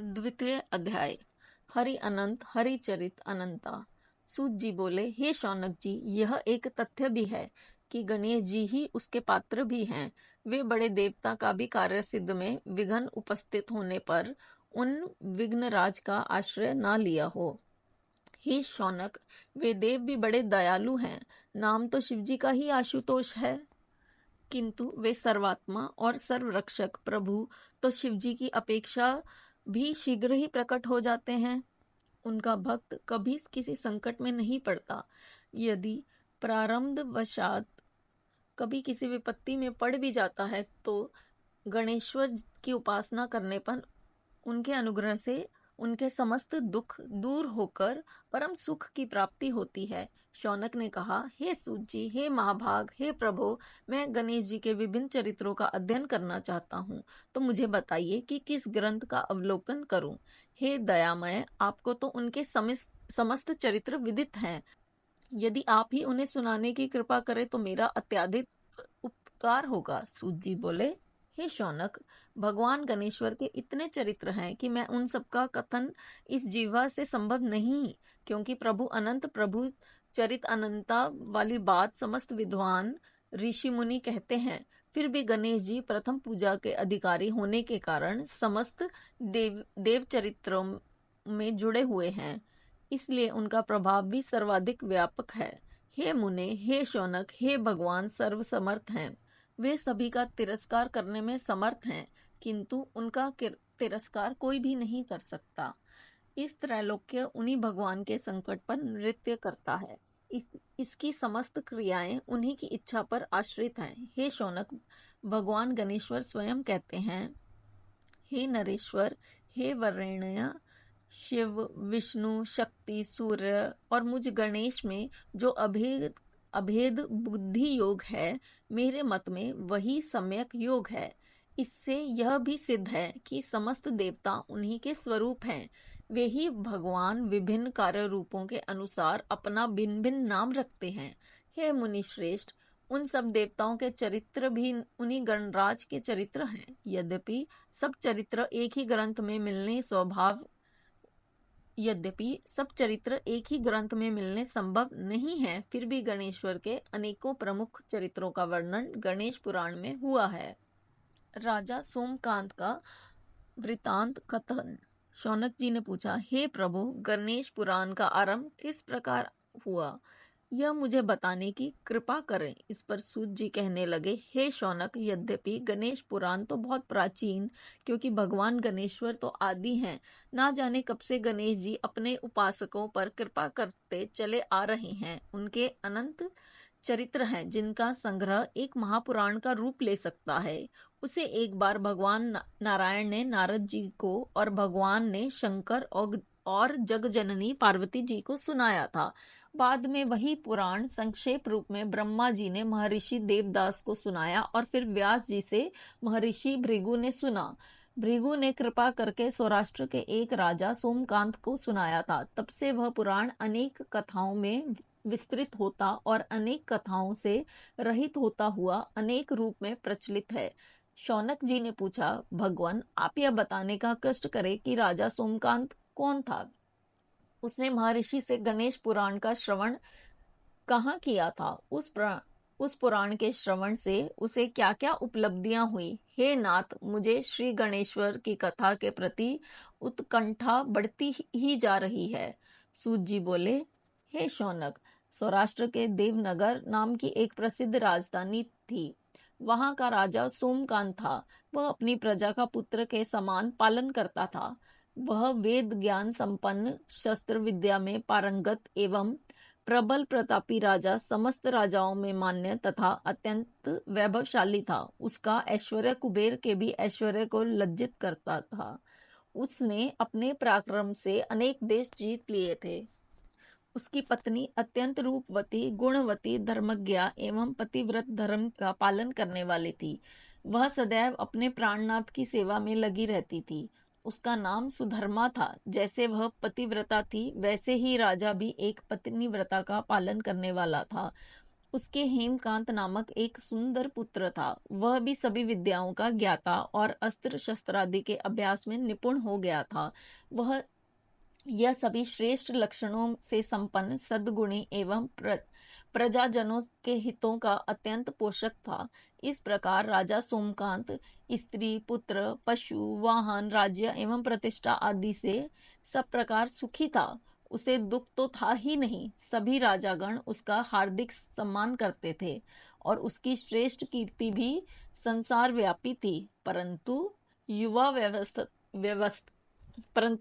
द्वितीय अध्याय। हरि अनंत हरिचरित अनंता। सूत जी बोले, हे शौनक जी, यह एक तथ्य भी है कि गणेश जी ही उसके पात्र भी हैं। वे बड़े देवता का भी कार्य सिद्ध में विघ्न उपस्थित होने पर उन विघ्नराज का आश्रय ना लिया हो। हे शौनक, वे देव भी बड़े दयालु हैं। नाम तो शिवजी का ही आशुतोष है, किंतु वे सर्वात्मा और सर्वरक्षक प्रभु तो शिवजी की अपेक्षा भी शीघ्र ही प्रकट हो जाते हैं। उनका भक्त कभी किसी संकट में नहीं पड़ता। यदि प्रारब्धवशात कभी किसी विपत्ति में पड़ भी जाता है तो गणेश्वर की उपासना करने पर उनके अनुग्रह से उनके समस्त दुख दूर होकर परम सुख की प्राप्ति होती है। शौनक ने कहा, हे सूत जी, हे महाभाग, हे प्रभो, मैं गणेश जी के विभिन्न चरित्रों का अध्ययन करना चाहता हूँ, तो मुझे बताइए कि किस ग्रंथ का अवलोकन करूँ। हे दयामय, आपको तो उनके समस्त चरित्र विदित हैं। यदि आप ही उन्हें सुनाने की कृपा करें तो मेरा अत्याधिक उपकार होगा। सूत जी बोले, हे शौनक, भगवान गणेश्वर के इतने चरित्र हैं कि मैं उन सब का कथन इस जीवा से संभव नहीं, क्योंकि प्रभु अनंत प्रभु चरित अनंता वाली बात समस्त विद्वान ऋषि मुनि कहते हैं। फिर भी गणेश जी प्रथम पूजा के अधिकारी होने के कारण समस्त देव चरित्रों में जुड़े हुए हैं, इसलिए उनका प्रभाव भी सर्वाधिक व्यापक है। हे मुने, हे शौनक, हे भगवान सर्वसमर्थ हैं। वे सभी का तिरस्कार करने में समर्थ हैं, किंतु उनका तिरस्कार कोई भी नहीं कर सकता। इस त्रैलोक्य उन्हीं भगवान के संकट पर नृत्य करता है। इसकी समस्त क्रियाएं उन्हीं की इच्छा पर आश्रित हैं। हे शौनक, भगवान गणेश्वर स्वयं कहते हैं, हे नरेश्वर, हे वरेण्य, शिव, विष्णु, शक्ति, सूर्य और मुझ गणेश में जो अभेद अभेद बुद्धि योग है, मेरे मत में वही सम्यक योग है। इससे यह भी सिद्ध है कि समस्त देवता उन्हीं के स्वरूप हैं। वे ही भगवान विभिन्न कार्य रूपों के अनुसार अपना भिन्न भिन्न नाम रखते हैं। हे मुनि श्रेष्ठ, उन सब देवताओं के चरित्र भी उन्हीं गणराज के चरित्र हैं। यद्यपि सब चरित्र एक ही ग्रंथ में मिलने संभव नहीं है, फिर भी गणेश्वर के अनेकों प्रमुख चरित्रों का वर्णन गणेश पुराण में हुआ है। राजा सोमकांत का वृतांत कथन। शौनक जी ने पूछा, हे प्रभु, गणेश पुराण का आरंभ किस प्रकार हुआ, यह मुझे बताने की कृपा करें। इस पर सूत जी कहने लगे, हे शौनक, यद्यपि गणेश पुराण तो बहुत प्राचीन, क्योंकि भगवान गणेश्वर तो आदि हैं, ना जाने कब से गणेश जी अपने उपासकों पर कृपा करते चले आ रहे हैं। उनके अनंत चरित्र हैं, जिनका संग्रह एक महापुराण का रूप ले सकता है। उसे एक बार भगवान नारायण ने नारद जी को और भगवान ने शंकर और जगजननी पार्वती जी को सुनाया था। बाद में वही पुराण संक्षेप रूप में ब्रह्मा जी ने महर्षि देवदास को सुनाया और फिर व्यास जी से महर्षि भृगु ने सुना। भृगु ने कृपा करके सौराष्ट्र के एक राजा सोमकांत को सुनाया था। तब से वह पुराण अनेक कथाओं में विस्तृत होता और अनेक कथाओं से रहित होता हुआ अनेक रूप में प्रचलित है। शौनक जी ने पूछा, भगवान, आप यह बताने का कष्ट करें कि राजा सोमकांत कौन था। उसने महर्षि से गणेश पुराण का श्रवण कहाँ किया था। उस पुराण के श्रवण से उसे क्या क्या उपलब्धियां हुई। हे नाथ, मुझे श्री गणेश्वर की कथा के प्रति उत्कंठा बढ़ती ही जा रही है। सूत जी बोले, हे शौनक, सौराष्ट्र के देवनगर नाम की एक प्रसिद्ध राजधानी थी। वहां का राजा सोमकांत था। वह अपनी प्रजा का पुत्र के समान पालन करता था। वह वेद ज्ञान संपन्न, शस्त्र विद्या में पारंगत एवं प्रबल प्रतापी राजा, समस्त राजाओं में मान्य तथा अत्यंत वैभवशाली था। उसका ऐश्वर्य कुबेर के भी ऐश्वर्य को लज्जित करता था। उसने अपने पराक्रम से अनेक देश जीत लिए थे। उसकी पत्नी अत्यंत रूपवती, गुणवती, धर्मज्ञा एवं पतिव्रत धर्म का पालन करने वाली थी। वह सदैव अपने प्राणनाथ की सेवा में लगी रहती थी। उसका नाम सुधर्मा था। जैसे वह पतिव्रता थी, वैसे ही राजा भी एक पत्नीव्रता का पालन करने वाला था। उसके हेमकांत नामक एक सुंदर पुत्र था। वह भी सभी विद्याओं का ज्ञाता और अस्त्र शस्त्र आदि के अभ्यास में निपुण हो गया था। वह यह सभी श्रेष्ठ लक्षणों से संपन्न सद्गुणी एवं प्रजाजनों के हितों का अत्यंत पोषक था। इस प्रकार राजा सोमकांत स्त्री, पुत्र, पशु, वाहन, राज्य एवं प्रतिष्ठा आदि से सब प्रकार सुखी था। उसे दुख तो था ही नहीं। सभी राजागण उसका हार्दिक सम्मान करते थे और उसकी श्रेष्ठ कीर्ति भी संसार व्यापी थी। परंतु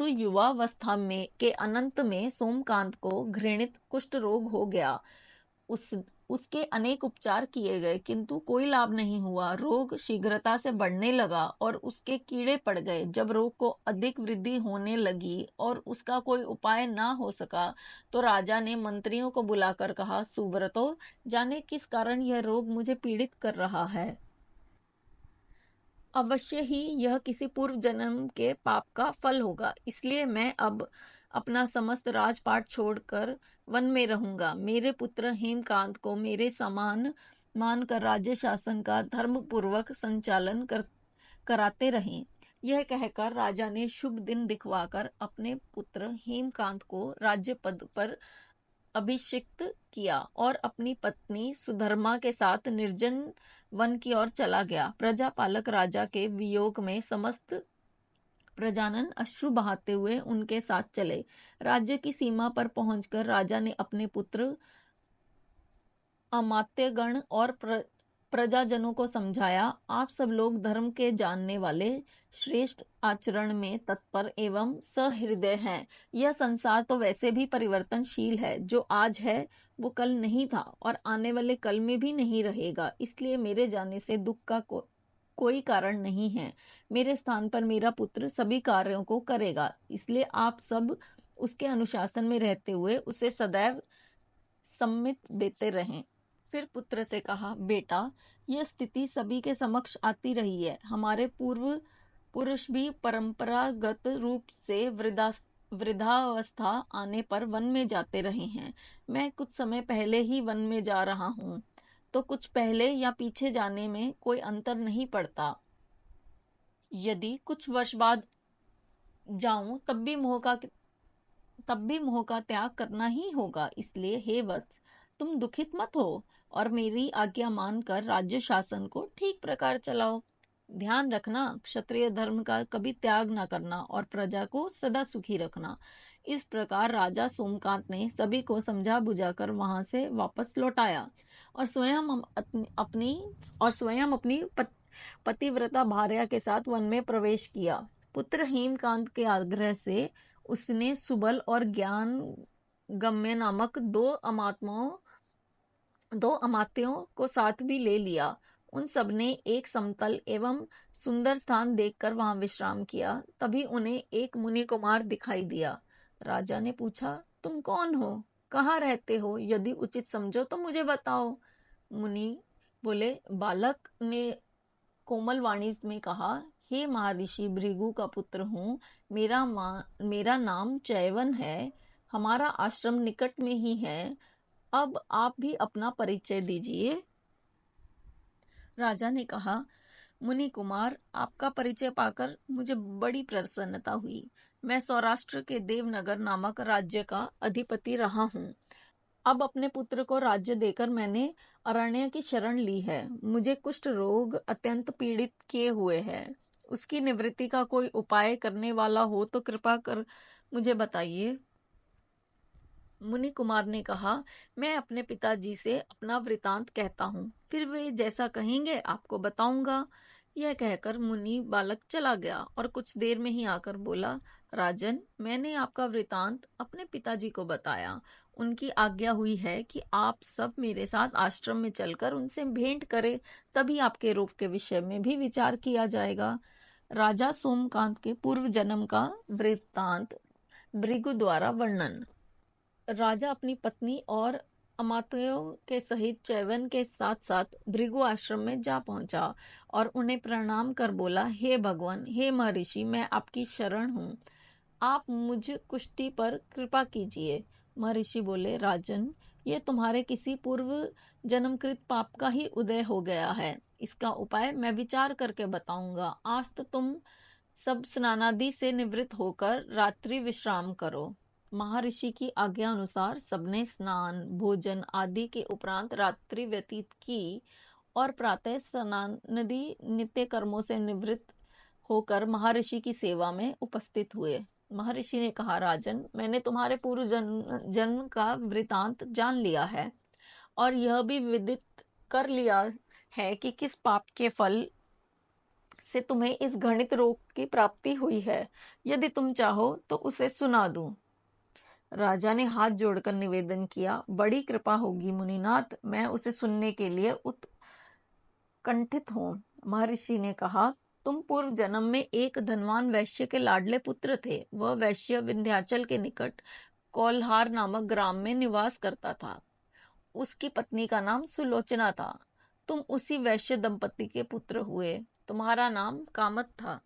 युवावस्था में के अनंत में सोमकांत को घृणित कुष्ठ रोग हो गया। उसके अनेक उपचार किए गए किंतु कोई लाभ नहीं हुआ। रोग शीघ्रता से बढ़ने लगा और उसके कीड़े पड़ गए। जब रोग को अधिक वृद्धि होने लगी और उसका कोई उपाय ना हो सका तो राजा ने मंत्रियों को बुलाकर कहा, सुव्रतो, जाने किस कारण यह रोग मुझे पीड़ित कर रहा है। अवश्य ही यह किसी पूर्व जन्म के पाप का फल होगा। इसलिए मैं अब अपना समस्त राजपाट छोड़कर वन में रहूंगा। मेरे पुत्र हेमकांत को मेरे समान मानकर राज्य शासन का धर्म पूर्वक संचालन कराते रहें। यह कहकर राजा ने शुभ दिन दिखवाकर अपने पुत्र हेमकांत को राज्य पद पर अभिषिक्त किया और अपनी पत्नी सुधर्मा के साथ निर्जन वन की ओर चला गया। प्रजापालक राजा के वियोग में समस्त प्रजानन अश्रु बहाते हुए उनके साथ चले। राज्य की सीमा पर पहुंचकर राजा ने अपने पुत्र, अमात्यगण और प्रजाजनों को समझाया, आप सब लोग धर्म के जानने वाले, श्रेष्ठ आचरण में तत्पर एवं सहृदय हैं। यह संसार तो वैसे भी परिवर्तनशील है। जो आज है वो कल नहीं था और आने वाले कल में भी नहीं रहेगा। इसलिए मेरे जाने से दुख का कोई कारण नहीं है। मेरे स्थान पर मेरा पुत्र सभी कार्यों को करेगा। इसलिए आप सब उसके अनुशासन में रहते हुए उसे सदैव सम्मित देते रहें। फिर पुत्र से कहा, बेटा, यह स्थिति सभी के समक्ष आती रही है। हमारे पूर्व पुरुष भी परंपरागत रूप से वृद्धावस्था आने पर वन में जाते रहे हैं। मैं कुछ समय पहले ही वन में जा रहा हूँ, तो कुछ पहले या पीछे जाने में कोई अंतर नहीं पड़ता। यदि कुछ वर्ष बाद जाऊं तब भी मोह का त्याग करना ही होगा। इसलिए हे वत्स, तुम दुखित मत हो और मेरी आज्ञा मानकर राज्य शासन को ठीक प्रकार चलाओ। ध्यान रखना, क्षत्रिय धर्म का कभी त्याग न करना और प्रजा को सदा सुखी रखना। इस प्रकार राजा सोमकांत ने सभी को समझा बुझाकर वहां से वापस लौटाया और स्वयं अपनी पतिव्रता भार्या के साथ वन में प्रवेश किया। पुत्र हेमकांत के आग्रह से उसने सुबल और ज्ञान गम्य नामक दो अमात्यों को साथ भी ले लिया। उन सब ने एक समतल एवं सुंदर स्थान देखकर वहां विश्राम किया। तभी उन्हें एक मुनि कुमार दिखाई दिया। राजा ने पूछा, तुम कौन हो, कहाँ रहते हो? यदि उचित समझो तो मुझे बताओ। मुनि बोले, बालक ने कोमल वाणी में कहा, हे महर्षि, भृगु का पुत्र हूँ। मेरा नाम चैवन है। हमारा आश्रम निकट में ही है। अब आप भी अपना परिचय दीजिए। राजा ने कहा, मुनि कुमार, आपका परिचय पाकर मुझे बड़ी प्रसन्नता हुई। मैं सौराष्ट्र के देवनगर नामक राज्य का अधिपति रहा हूँ। अब अपने पुत्र को राज्य देकर मैंने अरण्य की शरण ली है। मुझे कुष्ठ रोग अत्यंत पीड़ित किए हुए है। उसकी निवृत्ति का कोई उपाय करने वाला हो तो कृपा कर मुझे बताइए। मुनि कुमार ने कहा, मैं अपने पिताजी से अपना वृतांत कहता हूँ, फिर वे जैसा कहेंगे आपको बताऊंगा। यह कहकर मुनि बालक चला गया और कुछ देर में ही आकर बोला, राजन, मैंने आपका वृतांत अपने पिताजी को बताया। उनकी आज्ञा हुई है कि आप सब मेरे साथ आश्रम में चलकर उनसे भेंट करें, तभी आपके रूप के विषय में भी विचार किया जाएगा। राजा सोमकांत के पूर्व जन्म का वृत्तांत भृगु द्वारा वर्णन। राजा अपनी पत्नी और अमात्यों के सहित चैवन के साथ साथ भृगु आश्रम में जा पहुंचा और उन्हें प्रणाम कर बोला, हे भगवान, हे महर्षि, मैं आपकी शरण हूँ। आप मुझ कुष्ठी पर कृपा कीजिए। महर्षि बोले, राजन, ये तुम्हारे किसी पूर्व जन्मकृत पाप का ही उदय हो गया है। इसका उपाय मैं विचार करके बताऊंगा। आज तो तुम सब स्नानादि से निवृत्त होकर रात्रि विश्राम करो। महर्षि की आज्ञा अनुसार सबने स्नान भोजन आदि के उपरांत रात्रि व्यतीत की और प्रातः स्नानादि नित्य कर्मों से निवृत्त होकर महर्षि की सेवा में उपस्थित हुए। महर्षि ने कहा, राजन, मैंने तुम्हारे पूर्व जन्म का वृतांत जान लिया है और यह भी विदित कर लिया है कि किस पाप के फल से तुम्हें इस घृणित रोग की प्राप्ति हुई है। यदि तुम चाहो तो उसे सुना दूं। राजा ने हाथ जोड़कर निवेदन किया, बड़ी कृपा होगी मुनिनाथ, मैं उसे सुनने के लिए उत्कंठित हूँ। महर्षि ने कहा, तुम पूर्व जन्म में एक धनवान वैश्य के लाडले पुत्र थे। वह वैश्य विंध्याचल के निकट कोल्हार नामक ग्राम में निवास करता था। उसकी पत्नी का नाम सुलोचना था। तुम उसी वैश्य दंपति के पुत्र हुए। तुम्हारा नाम कामत था।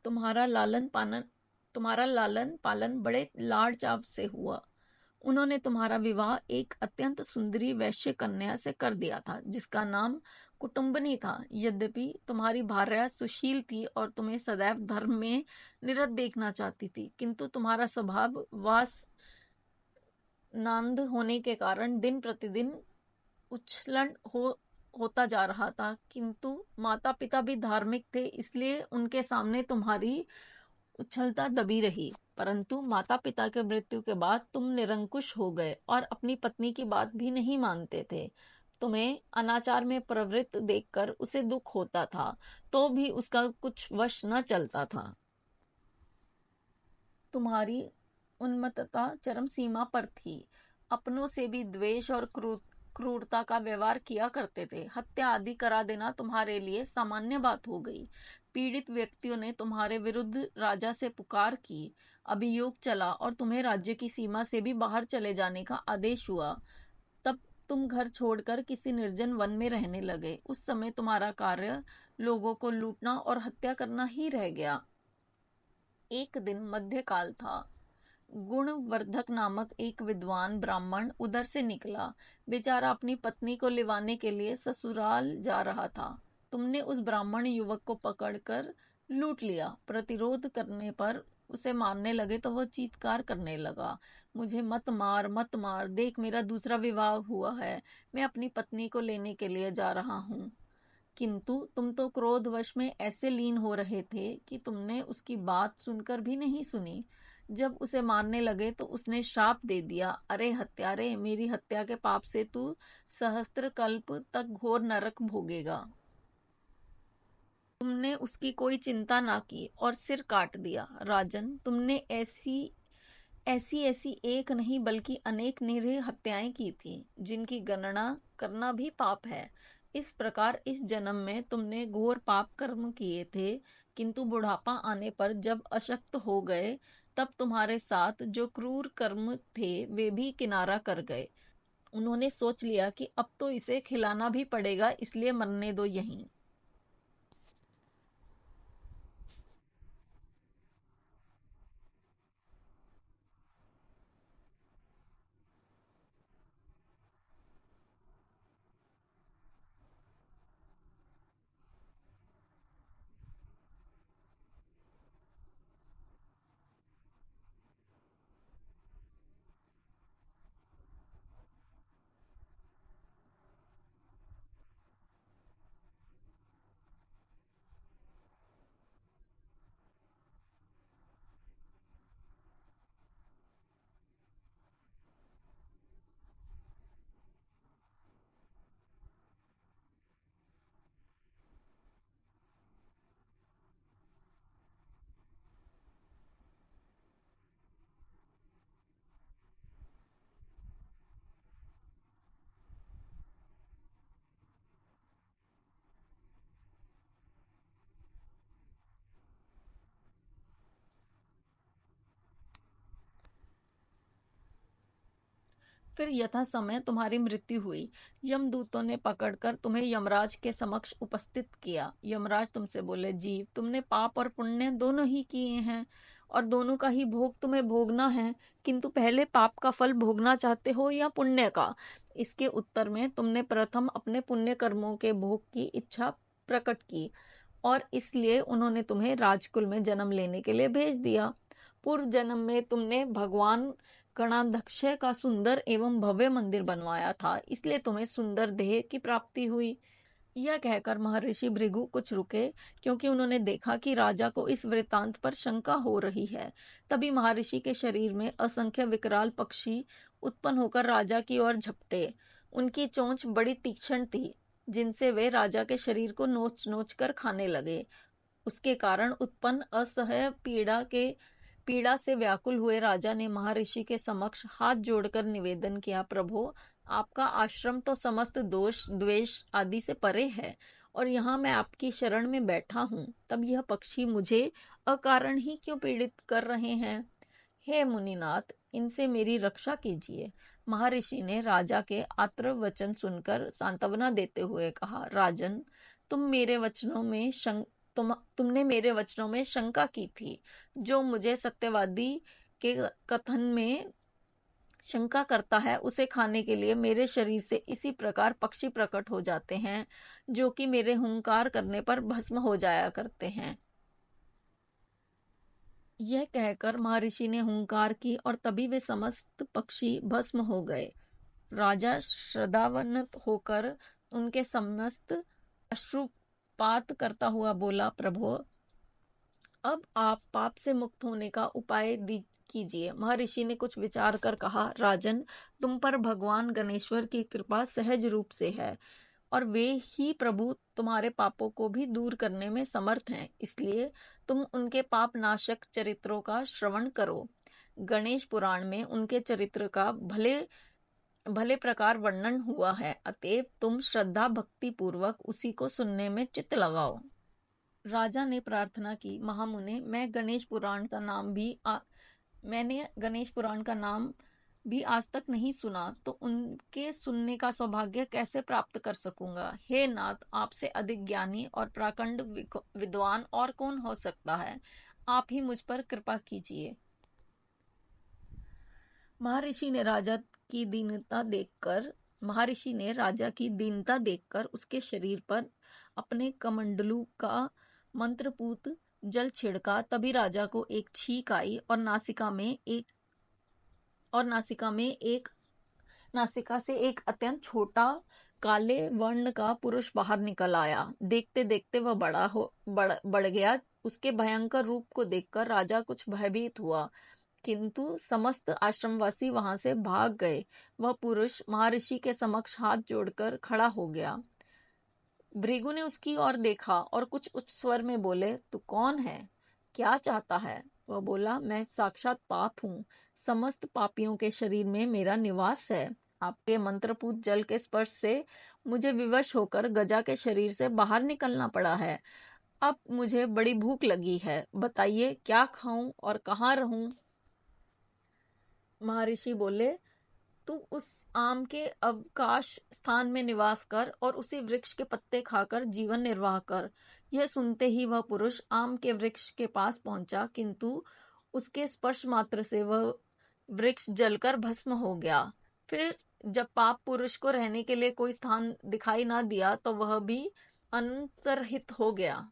तुम्हारा लालन पालन बड़े लाड़ चाव से हुआ। उन्होंने तुम्हारा विवाह एक अत्यंत सुंदरी वैश्य कन्या से कर दिया था, जिसका नाम कुटुंबनी था। यद्यपि तुम्हारी भार्या सुशील थी और तुम्हें सदैव धर्म में निरत देखना चाहती थी, किंतु तुम्हारा स्वभाव वासनांध होने के कारण दिन प्रतिदिन उच्छलन होता जा रहा था। किंतु माता पिता भी धार्मिक थे, इसलिए उनके सामने तुम्हारी उछलता दबी रही। परंतु माता पिता के मृत्यु के बाद तुम निरंकुश हो गए और अपनी पत्नी की बात भी नहीं मानते थे। तुम्हें अनाचार में प्रवृत्त देखकर उसे दुख होता था, तो भी उसका कुछ वश न चलता था। तुम्हारी उन्मत्तता चरम सीमा पर थी। अपनों से भी द्वेष और क्रूरता का व्यवहार किया करते थे। हत्या आदि करा देना तुम्हारे लिए सामान्य बात हो गई। पीड़ित व्यक्तियों ने तुम्हारे विरुद्ध राजा से पुकार की। अभियोग चला और तुम्हें राज्य की सीमा से भी बाहर चले जाने का आदेश हुआ। तब तुम घर छोड़कर किसी निर्जन वन में रहने लगे। उस समय तुम्हारा कार्य लोगों को लूटना और हत्या करना ही रह गया। एक दिन मध्यकाल था। गुणवर्धक नामक एक विद्वान ब्राह्मण उधर से निकला। बेचारा अपनी पत्नी को लिवाने के लिए ससुराल जा रहा था। तुमने उस ब्राह्मण युवक को पकड़कर लूट लिया। प्रतिरोध करने पर उसे मारने लगे तो वह चीत्कार करने लगा, मुझे मत मार मत मार, देख मेरा दूसरा विवाह हुआ है, मैं अपनी पत्नी को लेने के लिए जा रहा हूँ। किंतु तुम तो क्रोधवश में ऐसे लीन हो रहे थे कि तुमने उसकी बात सुनकर भी नहीं सुनी। जब उसे मारने लगे तो उसने श्राप दे दिया, अरे हत्यारे, मेरी हत्या के पाप से तू सहस्त्र कल्प तक घोर नरक भोगेगा। तुमने उसकी कोई चिंता ना की और सिर काट दिया। राजन, तुमने ऐसी ऐसी ऐसी एक नहीं बल्कि अनेक निरीह हत्याएं की थी, जिनकी गणना करना भी पाप है। इस प्रकार इस जन्म में तुमने घोर पाप कर्म किए थे, किंतु बुढ़ापा आने पर जब अशक्त हो गए, तब तुम्हारे साथ जो क्रूर कर्म थे वे भी किनारा कर गए। उन्होंने सोच लिया कि अब तो इसे खिलाना भी पड़ेगा, इसलिए मरने दो यहीं। फिर यथा समय तुम्हारी मृत्यु हुई। यमदूतों ने पकड़कर तुम्हें यमराज के समक्ष उपस्थित किया। यमराज तुमसे बोले, जीव, तुमने पाप और पुण्य दोनों ही किए हैं और दोनों का ही भोग तुम्हें भोगना है, किंतु पहले पाप का फल भोगना चाहते हो या पुण्य का? इसके उत्तर में तुमने प्रथम अपने पुण्य कर्मों के भोग की इच्छा प्रकट की और इसलिए उन्होंने तुम्हें राजकुल में जन्म लेने के लिए भेज दिया। पूर्व जन्म में तुमने भगवान गणाध्यक्ष का सुंदर एवं भव्य मंदिर बनवाया था, इसलिए तुम्हें सुंदर देह की प्राप्ति हुई। यह कहकर महर्षि भृगु कुछ रुके, क्योंकि उन्होंने देखा कि राजा को इस वृतांत पर शंका हो रही है। तभी महर्षि के शरीर में असंख्य विकराल पक्षी उत्पन्न होकर राजा की ओर झपटे। उनकी चोंच बड़ी तीक्ष्ण थी, जिनसे वे राजा के शरीर को नोच नोच कर खाने लगे। उसके कारण उत्पन्न असह्य पीड़ा से व्याकुल हुए राजा ने महर्षि के समक्ष हाथ जोड़कर निवेदन किया, प्रभु, आपका आश्रम तो समस्त दोष द्वेष आदि से परे है और यहाँ मैं आपकी शरण में बैठा हूँ, तब यह पक्षी मुझे अकारण ही क्यों पीड़ित कर रहे हैं? हे मुनिनाथ, इनसे मेरी रक्षा कीजिए। महर्षि ने राजा के आर्त वचन सुनकर सांत्वना देते हुए कहा, राजन, तुमने मेरे वचनों में शंका की थी। जो मुझे सत्यवादी के कथन में शंका करता है, उसे खाने के लिए मेरे शरीर से इसी प्रकार पक्षी प्रकट हो जाते हैं, जो कि मेरे हुंकार करने पर भस्म हो जाया करते हैं। यह कहकर महर्षि ने हुंकार की और तभी वे समस्त पक्षी भस्म हो गए। राजा श्रद्धान्वित होकर उनके समस्त अश्रुपात करता हुआ बोला, प्रभु, अब आप पाप से मुक्त होने का उपाय कीजिए। महर्षि ने कुछ विचार कर कहा, राजन, तुम पर भगवान गणेश्वर की कृपा सहज रूप से है और वे ही प्रभु तुम्हारे पापों को भी दूर करने में समर्थ हैं, इसलिए तुम उनके पाप नाशक चरित्रों का श्रवण करो। गणेश पुराण में उनके चरित्र का भले प्रकार वर्णन हुआ है, अतएव तुम श्रद्धा भक्ति पूर्वक उसी को सुनने में चित्त लगाओ। राजा ने प्रार्थना की, महामुने, मैंने गणेश पुराण का नाम भी आज तक नहीं सुना, तो उनके सुनने का सौभाग्य कैसे प्राप्त कर सकूंगा? हे नाथ, आपसे अधिक ज्ञानी और प्रकांड विद्वान और कौन हो सकता है? आप ही मुझ पर कृपा कीजिए। महर्षि ने राजा की दीनता देखकर उसके शरीर पर अपने कमंडलू का मंत्रपूत जल छिड़का। तभी राजा को एक छींक आई और नासिका से एक अत्यंत छोटा काले वर्ण का पुरुष बाहर निकल आया। देखते देखते वह बढ़ गया। उसके भयंकर रूप को देखकर राजा कुछ भयभीत हुआ, किंतु समस्त आश्रमवासी वहां से भाग गए। वह पुरुष महर्षि के समक्ष हाथ जोड़कर खड़ा हो गया। भृगु ने उसकी ओर देखा और कुछ उच्च स्वर में बोले, तू कौन है? क्या चाहता है? वह बोला, मैं साक्षात पाप हूँ। समस्त पापियों के शरीर में मेरा निवास है। आपके मंत्रपूत जल के स्पर्श से मुझे विवश होकर गजा के शरीर से बाहर निकलना पड़ा है। अब मुझे बड़ी भूख लगी है, बताइए क्या खाऊं और कहाँ रहूं? महर्षि बोले, तू उस आम के अवकाश स्थान में निवास कर और उसी वृक्ष के पत्ते खाकर जीवन निर्वाह कर। यह सुनते ही वह पुरुष आम के वृक्ष के पास पहुंचा, किंतु उसके स्पर्श मात्र से वह वृक्ष जलकर भस्म हो गया। फिर जब पाप पुरुष को रहने के लिए कोई स्थान दिखाई ना दिया, तो वह भी अंतर्हित हो गया।